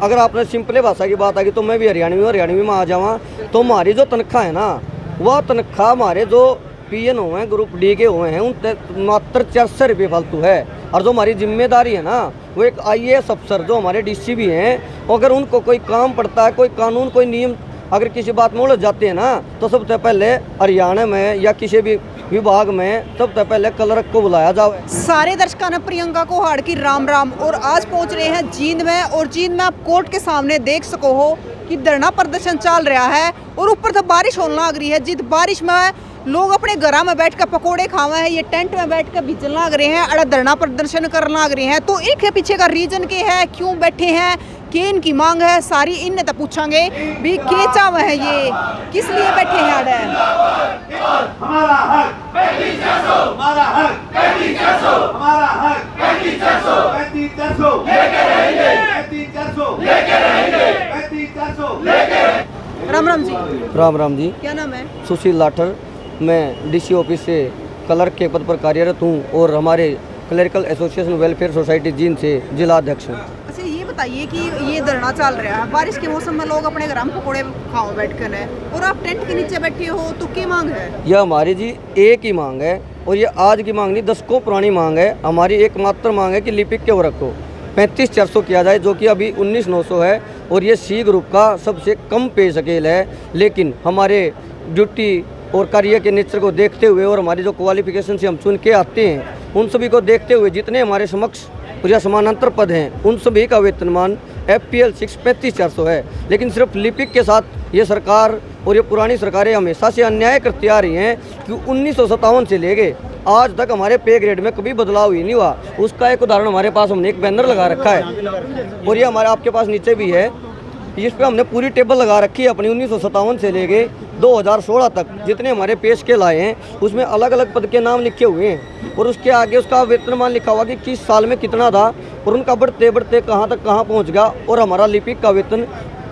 अगर आपने सिंपल भाषा की बात आ गई तो मैं भी हरियाणवी में आ जावा तो हमारी जो तनख्वाह है ना, वह तनख्वाह हमारे जो पीएन हुए हैं, ग्रुप डी के हुए हैं, उन मात्र 400 रुपये फालतू है। और जो हमारी जिम्मेदारी है ना, वो एक आईएएस अफसर जो हमारे डीसी भी हैं, अगर उनको कोई काम पड़ता है, कोई कानून कोई नियम अगर किसी बात में उलझ जाते हैं ना, तो सबसे पहले हरियाणा में या किसी भी विभाग में सबसे पहले क्लर्क को बुलाया जाए। सारे दर्शकों ने प्रियंका कोहाड़ की राम राम। और आज पहुंच रहे हैं जींद में, और जींद में आप कोर्ट के सामने देख सको हो कि धरना प्रदर्शन चल रहा है और ऊपर तो बारिश होने लग रही है। जिस बारिश में लोग अपने घरों में बैठ कर पकौड़े खावे हैं, ये टेंट में बैठ कर भिजन लग रहे हैं, अड़ा धरना प्रदर्शन करने लग रहे हैं। तो इनके पीछे का रीजन क्या है, क्यों बैठे हैं, के इनकी मांग है, सारी इनने तो पूछांगे भी के चाव है, ये किस लिए बैठे हैं। अड़े हमारा हक 3500, हमारा हक 3500, हमारा हक 3500, 3500 लेके रहेंगे, 3500 लेके रहेंगे, 3500 लेके। राम राम जी। राम राम जी। क्या नाम है? सुशील लाठर। मैं डीसी ऑफिस से क्लर्क के पद पर कार्यरत हूँ और हमारे clerical association welfare society Jind से जिला अध्यक्ष हूँ। अच्छा, ये बताइए कि ये धरना चल रहा है, बारिश के मौसम में लोग अपने घर में पकौड़े खाओ बैठ कर है और आप टेंट के नीचे बैठे हो, तो क्या मांग है? यह हमारी जी एक ही मांग है, और ये आज की मांग नहीं, दशकों पुरानी मांग है। हमारी एकमात्र मांग है कि लिपिक के वर्ग को 35,400 किया जाए, जो कि अभी 19,900 है, और ये सी ग्रुप का सबसे कम पे स्केल है। लेकिन हमारे ड्यूटी और कार्य के नेचर को देखते हुए और हमारी जो क्वालिफिकेशन से हम चुन के आते हैं, उन सभी को देखते हुए जितने हमारे समक्ष या समानांतर पद हैं, उन सभी का वेतनमान FPL 6 35,400 है। लेकिन सिर्फ लिपिक के साथ ये सरकार और ये पुरानी सरकारें हमेशा से अन्याय करती आ रही हैं कि 1957 से लेके आज तक हमारे पे ग्रेड में कभी बदलाव ही नहीं हुआ। उसका एक उदाहरण हमारे पास हमने एक बैनर लगा रखा है, और ये हमारे आपके पास नीचे भी है, जिस पे हमने पूरी टेबल लगा रखी है अपनी 1957 से लेके 2016 तक जितने हमारे पे स्केल आए हैं, उसमें अलग अलग पद के नाम लिखे हुए हैं, और उसके आगे उसका वेतनमान लिखा हुआ कि किस साल में कितना था और उनका बढ़ते बढ़ते कहाँ तक कहाँ पहुँच गया। और हमारा लिपिक का वेतन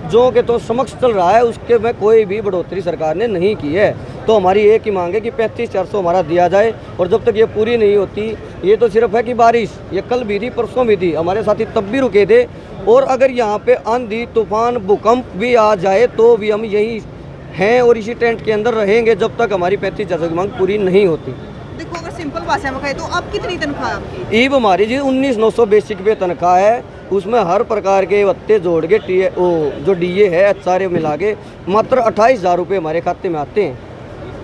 जो कि तो समक्ष चल रहा है, उसके में कोई भी बढ़ोतरी सरकार ने नहीं की है। तो हमारी एक ही मांग है कि 35,400 हमारा दिया जाए, और जब तक ये पूरी नहीं होती, ये तो सिर्फ है कि बारिश ये कल भी थी, परसों भी थी, हमारे साथी तब भी रुके थे, और अगर यहाँ पे आंधी तूफान भूकंप भी आ जाए तो भी हम यही हैं और इसी टेंट के अंदर रहेंगे जब तक हमारी 35,400 की मांग पूरी नहीं होती। देखो, अगर सिंपल भाषा में कहे तो अब कितनी तनख्वाह है आपकी? ईब हमारी जी 19,900 बेसिक पे तनख्वाह है, उसमें हर प्रकार के भत्ते जोड़ के जो DA है सारे मिला के मात्र 28,000 रुपये हमारे खाते में आते हैं,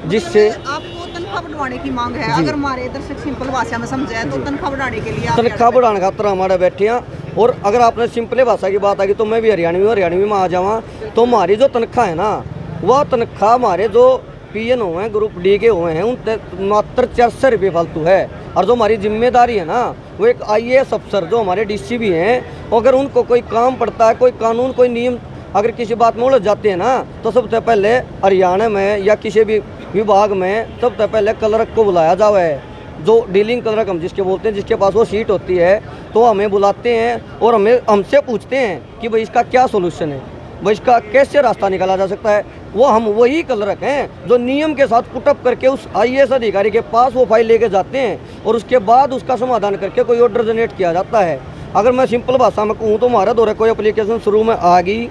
जिससे आपको तनख्वाह बढ़वाने की मांग है। अगर हमारे दर्शक सिंपल भाषा में समझे तो तनख्वाह बढ़ाने के लिए तनख्वाह बढ़ाने खातर हमारे बैठे हैं। और अगर आपने सिंपल भाषा की बात आ गई तो मैं भी हरियाणवी में आ जावा तो हमारी जो तनख्वाह है ना, वह तनख्वाह हमारे जो पीएन हुए हैं, ग्रुप डी के हुए हैं, उन मात्र 400 रुपये फालतू है। और जो हमारी जिम्मेदारी है ना, वो एक आईएएस अफसर जो हमारे डीसी भी हैं, अगर उनको कोई काम पड़ता है, कोई कानून कोई नियम अगर किसी बात में उलझ जाते हैं ना, तो सबसे पहले हरियाणा में या किसी भी विभाग में सबसे पहले क्लर्क को बुलाया जाए, जो डीलिंग क्लर्क हम जिसके बोलते हैं, जिसके पास वो सीट होती है, तो हमें बुलाते हैं और हमसे पूछते हैं कि भाई इसका क्या सोल्यूशन है, भाई इसका कैसे रास्ता निकाला जा सकता है। वो हम वही क्लर्क हैं जो नियम के साथ पुटअप करके उस आईएएस अधिकारी के पास वो फाइल लेके जाते हैं, और उसके बाद उसका समाधान करके कोई ऑर्डर जनरेट किया जाता है। अगर मैं सिंपल भाषा में कहूँ तो हमारा दौरे कोई एप्लीकेशन शुरू में आ गई,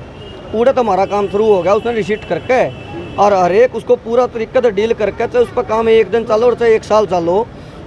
पूरा तो हमारा काम शुरू हो गया, उसने रिसीट करके और हर एक उसको पूरा तरीके से डील करके, चाहे उस पर काम 1 दिन चलो और चाहे 1 साल चलो,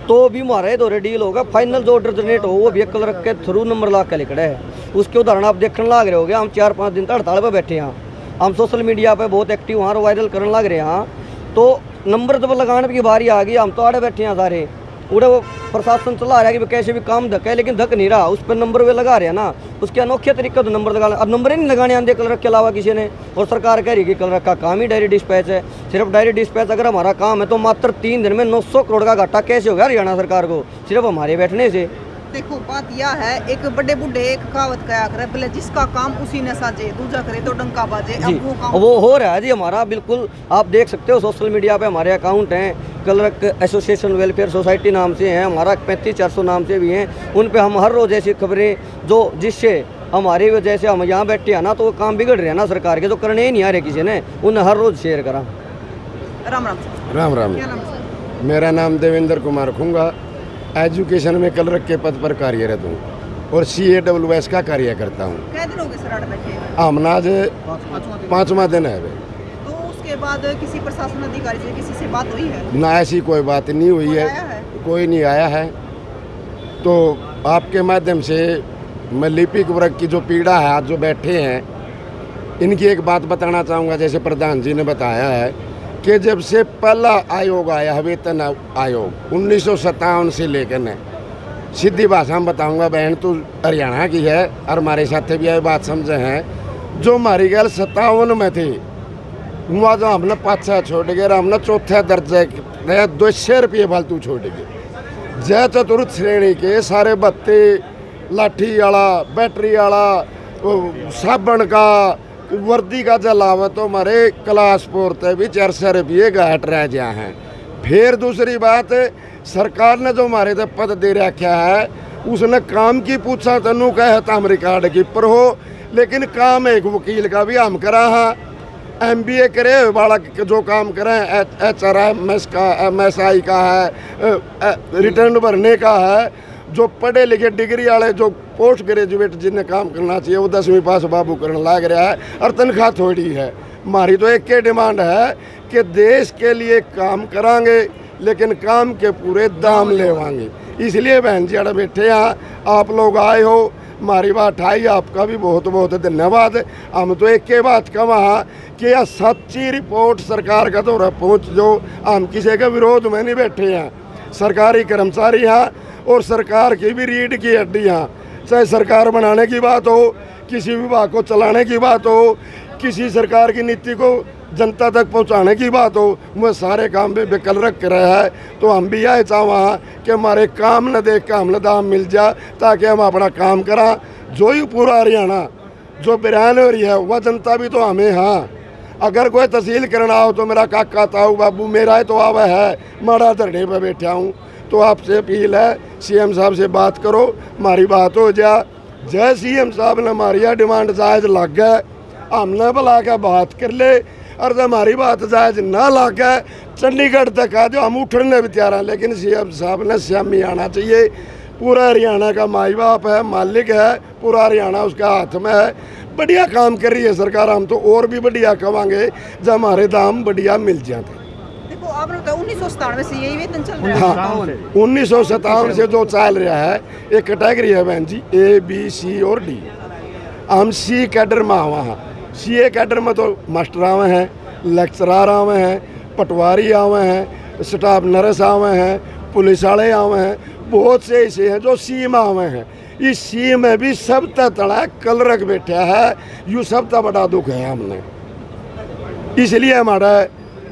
तो भी हमारे दौरे डील होगा। फाइनल जो ऑर्डर जनरेट हो वो भी क्लर्क के थ्रू नंबर ला के लिखड़े है। उसके उदाहरण आप देखने लग रहे हो गए, हम 4-5 दिन तक हड़ताल पर बैठे हैं, हम सोशल मीडिया पे बहुत एक्टिव वहाँ वायरल करने लग रहे हैं। तो नंबर जब लगाने की बारी आ गई, हम तो आड़े बैठे हैं सारे, पूरे वो प्रशासन चला रहा है कि कैसे भी काम धक्का, लेकिन धक नहीं रहा, उस पर नंबर वे लगा रहे हैं ना, उसके अनोखे तरीके तो नंबर लगा, अब नंबर ही नहीं लगाने आंदे क्लर्क के अलावा किसी ने। और सरकार कह रही कि क्लर्क का काम ही डायरी डिस्पैच है, सिर्फ डायरी डिस्पैच अगर हमारा काम है तो मात्र 3 दिन में 900 करोड़ का घाटा कैसे हो गया हरियाणा सरकार को, सिर्फ हमारे बैठने से। देखो, बात यह है, एक बड़े बूढ़े एक कहावत कहा करे, पहले जिसका काम उसी ने साजे, दूजा करे तो डंका बाजे। अब वो काम वो हो रहा है जी हमारा, बिल्कुल आप देख सकते हो सोशल मीडिया पे हमारे अकाउंट हैं, क्लर्क एसोसिएशन वेलफेयर सोसाइटी नाम से हैं, हमारा 35,400 नाम से भी हैं, उन पे हम हर रोज़ ऐसी खबरें जो जिससे हमारी वजह से हम यहाँ बैठे हैं ना, तो वो काम बिगड़ रहे हैं ना सरकार के, जो करने ही नहीं आ रहे किसी ने, उन्हें हर रोज़ शेयर करा। राम राम। राम राम। क्या नाम है? मेरा नाम देवेंद्र कुमार खुंगा, एजुकेशन में क्लर्क के पद पर कार्यरत हूँ। और CAWS का कार्य करता हूँ। कितने दिन हो गए सर आड़ बैठे? हमने आज 5वां दिन है। तो उसके बाद किसी प्रशासन अधिकारी से किसी से बात हुई है? ना ऐसी कोई बात नहीं हुई कोई है, आया है? कोई नहीं आया है। तो आपके माध्यम से मैं लिपिक वर्ग की जो पीड़ा है, आज जो बैठे हैं, इनकी एक बात बताना चाहूँगा। जैसे प्रधान जी ने बताया है कि जब से पहला आयोग आया, वेतन आयोग 1957 से लेकर न, सीधी भाषा में बताऊंगा, बहन तो हरियाणा की है और हमारे साथ भी यह बात समझे हैं। जो हमारी गैल 57 में थी, वहाँ जो हमने 5 छोड़ गए, हमने 4थे दर्जे 200 रुपये फालतू छोड़ गए। जय चतुर्थ श्रेणी के सारे बत्ते, लाठी वाला, बैटरी वाला, साबन का, वर्दी का जलावा तो हमारे क्लास पोरते भी 400 रुपये घाट रह गया हैं। फिर दूसरी बात, सरकार ने जो हमारे तो पद दे रखा है, उसने काम की पूछा तनु कहे तो हम रिकॉर्ड कीपर हो, लेकिन काम एक वकील का भी हम करा है। MBA करे वाला जो काम करें, HRMS का, MSI का है, रिटर्न भरने का है, जो पढ़े लिखे डिग्री वाले जो पोस्ट ग्रेजुएट जिन्हें काम करना चाहिए वो 10वीं पास बाबू करने लग रहा है और तनख्वाह थोड़ी है। हमारी तो एक के डिमांड है कि देश के लिए काम करांगे, लेकिन काम के पूरे दाम लेवांगे। इसलिए बहन जी अड़े बैठे हैं, आप लोग आए हो, हमारी बात आई, आपका भी बहुत बहुत धन्यवाद। हम तो एक के बात कहा कि यह सच्ची रिपोर्ट सरकार का दौरा पहुँच जो, हम किसी के विरोध में नहीं बैठे हैं। सरकारी कर्मचारी हैं और सरकार की भी रीढ़ की हड्डी हैं। चाहे सरकार बनाने की बात हो, किसी विभाग को चलाने की बात हो, किसी सरकार की नीति को जनता तक पहुंचाने की बात हो, वह सारे काम पे बेकल रख रहे हैं। तो हम भी यह चाहवा कि हमारे काम न देख के हमने दाम मिल जाए, ताकि हम अपना काम करा। जो ही पूरा हरियाणा जो बिरान हो रही है, वह जनता भी तो हमें। हाँ, अगर कोई तहसील करना हो तो मेरा काका ताऊ बाबू मेरा है तो आवा है, माड़ा धरने पर बैठा हूँ। तो आपसे अपील है, CM साहब से बात करो, हमारी बात हो जा। जय CM साहब ने हमारी यह डिमांड जायज़ लग गए, हमने बुला के बात कर ले, और जब हमारी बात जायज़ ना लग गए, चंडीगढ़ तक आ जाओ, हम उठने भी तैयार हैं। लेकिन CM साहब ने शामी आना चाहिए। पूरा हरियाणा का माई बाप है, मालिक है, पूरा हरियाणा उसका हाथ में है। बढ़िया काम कर रही है सरकार, हम तो और भी बढ़िया कमांगे जब हमारे दाम बढ़िया मिल जाते। देखो आपने बताया 1997 से यही वेतन चल रहा है। हाँ, 1957 से जो चल रहा है, एक कैटेगरी है बहन जी, A, B, C और D। हम C कैडर में आवा हैं। CA कैडर में तो मास्टर आवे हैं, लेक्चरार आवे हैं, पटवारी आवे हैं, स्टाफ नर्स आवे हैं, पुलिस वाले आवे हैं, बहुत से ऐसे हैं जो C में आवे हैं। इस C में भी सब तड़ा कल रख बैठा है, यूँ सब ता बड़ा दुख है हमने। इसलिए हमारा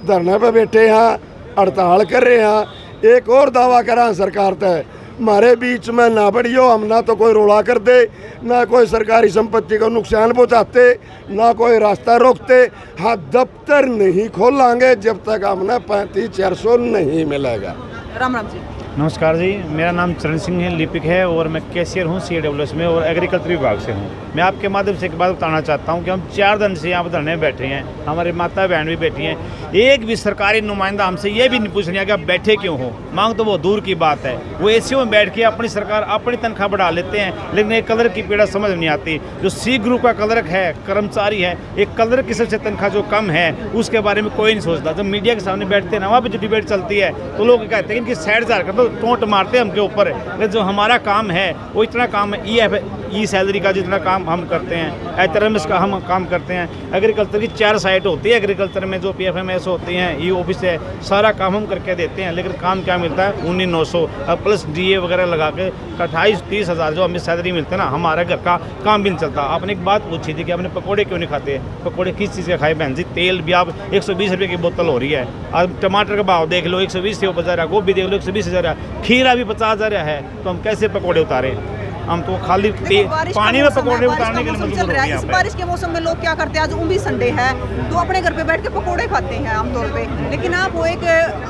धरने पे बैठे हैं, हड़ताल कर रहे हैं। एक और दावा करा सरकार तय, हमारे बीच में ना बढ़ियो, हम ना तो कोई रोड़ा कर दे, ना कोई सरकारी संपत्ति को नुकसान पहुंचाते, ना कोई रास्ता रोकते। हाँ, दफ्तर नहीं खोलांगे जब तक हमने 3500 नहीं मिलेगा। राम राम जी। नमस्कार जी, मेरा नाम चरण सिंह है, लिपिक है और मैं कैशियर हूँ CAWS में और एग्रीकल्चर विभाग से हूँ। मैं आपके माध्यम से एक बात बताना चाहता हूँ कि हम 4 दिन से यहाँ पर धरने बैठे हैं, हमारे माता बहन भी बैठी हैं। एक भी सरकारी नुमाइंदा हमसे ये भी नहीं पूछ रहा कि आप बैठे क्यों हो। मांग तो वो दूर की बात है, वो AC में बैठ के अपनी सरकार अपनी तनख्वाह बढ़ा लेते हैं, लेकिन एक क्लर्क की पीड़ा समझ नहीं आती। जो C ग्रुप का क्लर्क है, कर्मचारी है, एक क्लर्क की सबसे तनख्वाह जो कम है उसके बारे में कोई नहीं सोचता। जब मीडिया के सामने बैठते हैं ना, वहाँ पर जो डिबेट चलती है तो लोग कहते हैं इनकी साइड जार कर दो, टोंट मारते हैं हमके ऊपर। लेकिन जो हमारा काम है वो इतना काम है, ई सैलरी का जितना काम हम करते हैं, HRMS का हम काम करते हैं। एग्रीकल्चर की 4 साइट होती है, एग्रीकल्चर में जो PFMS होती हैं, ई ऑफिस है, सारा काम हम करके देते हैं। लेकिन काम क्या मिलता है? 19,900 प्लस DA वगैरह लगा के 28-30 हज़ार जो हमें सैलरी मिलते हैं ना, हमारे घर का काम भी नहीं चलता। आपने एक बात पूछी थी कि आपने पकौड़े क्यों नहीं खाते? पकौड़े किस चीज़ के खाए बहन जी? तेल भी आप 120 रुपये की बोतल हो रही है। अब टमाटर का भाव देख लो, 120 से ऊपर जा रहा है, गोभी देख लो 120 से जा रहा है, खीरा भी 50 हज़ार है, तो हम कैसे पकौड़े उतारें? हम तो खाली पानी में पकौड़े उतारने के लिए मजबूर हो गए हैं। इस बारिश के मौसम में लोग क्या करते हैं, आज भी संडे है तो अपने घर पे बैठ के पकौड़े खाते हैं आमतौर पे। लेकिन आप वो एक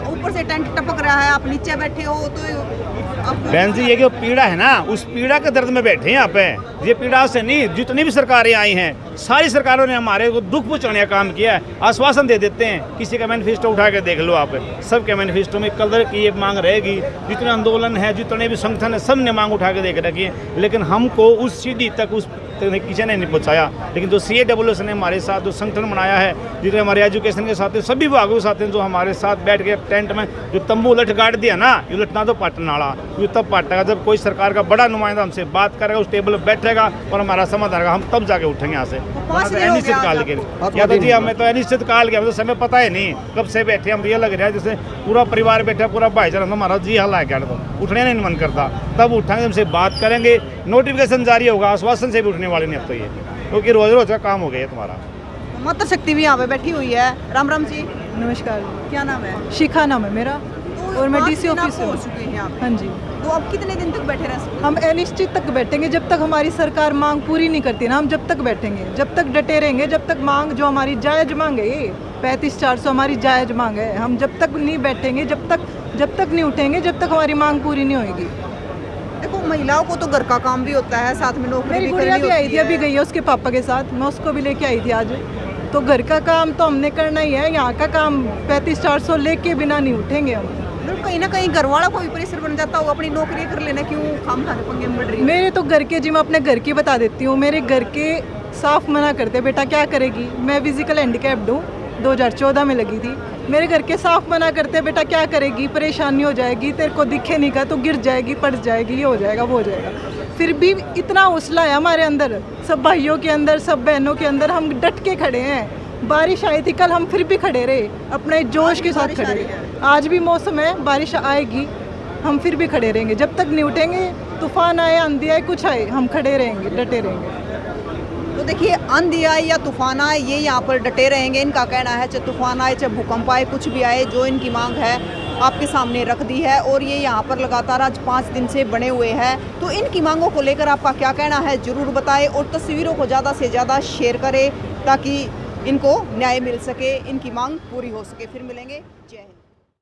ऊपर से टेंट टपक रहा है, आप नीचे बैठे हो तो बहन जी, ये जो पीड़ा है ना, उस पीड़ा के दर्द में बैठे हैं यहाँ पे। ये पीड़ा से नहीं, जितनी भी सरकारें आई हैं, सारी सरकारों ने हमारे को दुख पहुँचाने का काम किया है। आश्वासन दे देते हैं, किसी का मैनिफेस्टो उठा के देख लो आप, सबके मैनिफेस्टो में कलर की ये मांग रहेगी। जितने आंदोलन है, जितने भी संगठन है, सब ने मांग उठा के देख रखी है, लेकिन हमको उस सीढ़ी तक उस किसी ने नहीं पहुँचाया। लेकिन जो CAWS ने हमारे साथ जो संगठन बनाया है, जितने हमारे एजुकेशन के साथ सभी विभागों के साथ हैं, जो हमारे साथ बैठ के टेंट में जो तंबू उलट गाड़ दिया ना, ये उलटना तो पाटन वाला, ये तब पाटेगा जब कोई सरकार का बड़ा नुमाइंदा हमसे बात करेगा, उस टेबल पर बैठेगा और हमारा समाधान होगा, हम तब जाके उठेंगे यहाँ से। अनिश्चित काल के या तो जी हमें तो अनिश्चित काल के, हमें तो समय पता है नहीं कब से बैठे हम। ये लग रहा है जैसे पूरा परिवार बैठा, पूरा भाईचारा, हमारा जी हाल है क्या, तो उठने नहीं मन करता। तब उठाएंगे, हमसे बात करेंगे, नोटिफिकेशन जारी होगा, आश्वासन से भी उठने वाले नहीं अब तो ये, क्योंकि रोज रोज का काम हो गया तुम्हारा। मातृ शक्ति भी यहाँ पे बैठी हुई है। राम राम जी, नमस्कार। क्या नाम है? शिखा नाम है मेरा, और मैं DC ऑफिस हो हूँ। चुके हैं यहाँ पे। हाँ जी, तो अब कितने दिन तक बैठे रह सकते हैं? हम अनिश्चित तक बैठेंगे जब तक हमारी सरकार मांग पूरी नहीं करती ना, हम जब तक बैठेंगे, जब तक डटे रहेंगे, जब तक मांग जो हमारी जायज़ मांग है, ये 35-400 हमारी जायज़ मांग है, हम जब तक नहीं बैठेंगे, जब तक नहीं उठेंगे, जब तक हमारी मांग पूरी नहीं होगी। देखो, महिलाओं को तो घर का काम भी होता है, साथ में नौकरी मेरी भी गुड़िया करनी भी आई होती थी, अभी गई है उसके पापा के साथ, मैं उसको भी लेके आई थी आज। तो घर का काम तो हमने करना ही है, यहाँ का काम 35-400 लेके बिना नहीं उठेंगे हम। मतलब कहीं ना कहीं घर वाला को भी प्रेशर बन जाता होगा, अपनी नौकरी कर लेना, क्यों खाम खाने पंगे में बढ़ रही है? मेरे तो घर के, जी मैं अपने घर की बता देती हूँ, मेरे घर के साफ मना करते, बेटा क्या करेगी, मैं फिजिकल हैंडीकैप्ड हूँ, 2014 में लगी थी। मेरे घर के साफ मना करते, बेटा क्या करेगी, परेशानी हो जाएगी, तेरे को दिखे नहीं का तो गिर जाएगी, पड़ जाएगी, ये हो जाएगा, वो हो जाएगा। फिर भी इतना हौसला है हमारे अंदर, सब भाइयों के अंदर, सब बहनों के अंदर, हम डट के खड़े हैं। बारिश आई थी कल, हम फिर भी खड़े रहे, अपने जोश के साथ खड़े रहे। आज भी मौसम है, बारिश आएगी, हम फिर भी खड़े रहेंगे, जब तक नहीं उठेंगे। तूफान आए, आंधी आए, कुछ आए, हम खड़े रहेंगे, डटे रहेंगे। तो देखिए, आंधी आए या तूफान आए, ये यहाँ पर डटे रहेंगे। इनका कहना है चाहे तूफान आए, चाहे भूकंप आए, कुछ भी आए, जो इनकी मांग है आपके सामने रख दी है, और ये यहाँ पर लगातार आज 5 दिन से बने हुए हैं। तो इनकी मांगों को लेकर आपका क्या कहना है, ज़रूर बताएं, और तस्वीरों को ज़्यादा से ज़्यादा शेयर करें, ताकि इनको न्याय मिल सके, इनकी मांग पूरी हो सके। फिर मिलेंगे, जय हिंद।